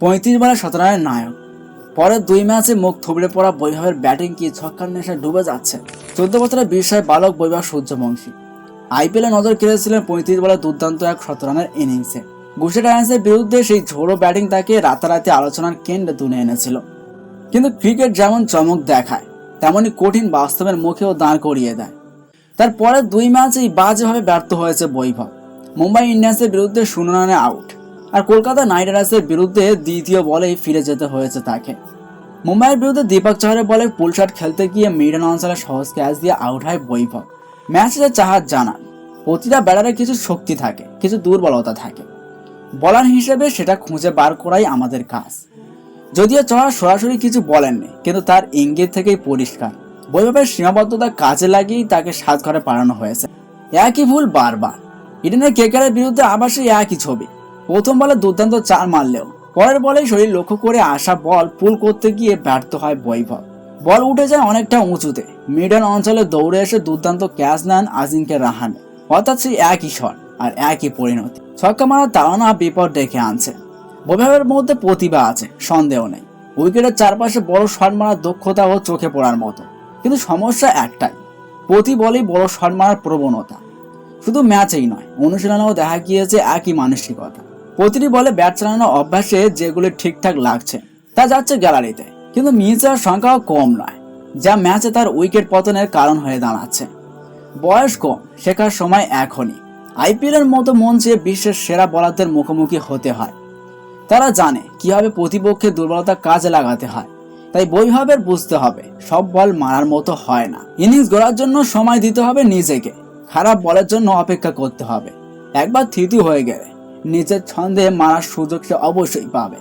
35 বলে 17 রানের নায়ক। পরের 2 ম্যাচে মুখ থুবড়ে পড়া বৈভবের ব্যাটিং কি ছক্কার নেশায় ডুবে যাচ্ছে। 14 বছরের বিস্ময় বালক বৈভব সূর্যবংশী আইপিএলে নজর কেড়েছিলেন 35 বলে দুর্দান্ত এক 17 রানের ইনিংসে। গুজরাট টাইটান্সের বিরুদ্ধে সেই ঝোড়ো ব্যাটিং তাকে রাতারাতি আলোচনার কেন্দ্রে তুলে এনেছিল। কিন্তু ক্রিকেট যেমন চমক দেখায়, তেমনি কঠিন বাস্তবের মুখেও দাঁড় করিয়ে দেয়। তার পরের 2 ম্যাচেই বাজেভাবে ব্যর্থ হয়েছে বৈভব। মুম্বাই ইন্ডিয়ান্সের বিরুদ্ধে 0 রানে আউট, আর কলকাতা নাইট রাইডার্সের বিরুদ্ধে দ্বিতীয় বলেই ফিরে যেতে হয়েছে তাকে। মুম্বাইয়ের বিরুদ্ধে দীপক চাহারের বলে পুল শট খেলতে গিয়ে মিডল অঞ্চলে সহজ ক্যাচ দিয়ে আউট হয় বৈভব। ম্যাচে চাহার জানান, প্রতিটা ব্যাটারের কিছু শক্তি থাকে, কিছু দুর্বলতা থাকে। বলার হিসেবে সেটা খুঁজে বার করাই আমাদের কাজ। যদিও চাহার সরাসরি কিছু বলেননি, কিন্তু তার ইঙ্গিত থেকেই পরিষ্কার বৈভবের সীমাবদ্ধতা কাজে লাগিয়েই তাকে সাজঘরে পাঠানো হয়েছে। একই ভুল বারবার। ইডেনের কেকেআরের বিরুদ্ধে আবার সেই একই ছবি। প্রথম বলে দুর্দান্ত 4 মারলেও পরের বলেই শরীর লক্ষ্য করে আসা বল পুল করতে গিয়ে ব্যর্থ হয় বৈভব। বল উঠে যায় অনেকটা উঁচুতে, মিডল অঞ্চলে দৌড়ে এসে দুর্দান্ত ক্যাচ নেন আজিঙ্কে রাহানে। অর্থাৎ সেই একই শট আর একই পরিণতি। ছক্কা মারার তাড়না বিপদ ডেকে আনছে। বৈভবের মধ্যে প্রতিভা আছে, সন্দেহ নেই। উইকেটের চারপাশে বড় শট মারার দক্ষতা ও চোখে পড়ার মতো। কিন্তু সমস্যা একটাই, প্রতি বলেই বড় শট মারার প্রবণতা। শুধু ম্যাচেই নয়, অনুশীলনেও দেখা গিয়েছে একই মানসিকতা। প্রতিটি বলে ব্যাট চালানোর অভ্যাসে যেগুলো ঠিকঠাক লাগছে তা যাচ্ছে গ্যালারিতে, কিন্তু মিস হওয়ার সংখ্যাও কম নয়, যা ম্যাচে তার উইকেট পতনের কারণ হয়ে দাঁড়াচ্ছে। বয়স কম, শেখার সময় এখনই। আইপিএল এর মতো মঞ্চে বিশ্বের সেরা বোলারদের মুখোমুখি হতে হয়। তারা জানে কিভাবে প্রতিপক্ষের দুর্বলতা কাজে লাগাতে হয়। তাই বৈভবের বুঝতে হবে, সব বল মারার মতো হয় না। ইনিংস গড়ার জন্য সময় দিতে হবে নিজেকে, খারাপ বলের জন্য অপেক্ষা করতে হবে। একবার থিতু হয়ে গেলে নিজের ছন্দে মারার সুযোগ সে অবশ্যই পাবে।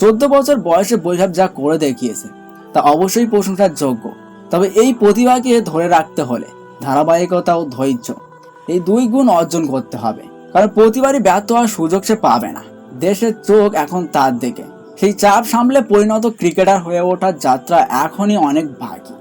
14 বছর বয়সে বৈভব যা করে দেখিয়েছে তা অবশ্যই প্রশংসার যোগ্য। তবে এই প্রতিভাকে ধরে রাখতে হলে ধারাবাহিকতা ও ধৈর্য, এই 2 গুণ অর্জন করতে হবে। কারণ প্রতিবারই ব্যর্থ হওয়ার সুযোগ সে পাবে না। দেশের চোখ এখন তার দিকে। সেই চাপ সামলে পরিণত ক্রিকেটার হয়ে ওঠার যাত্রা এখনই অনেক বাকি।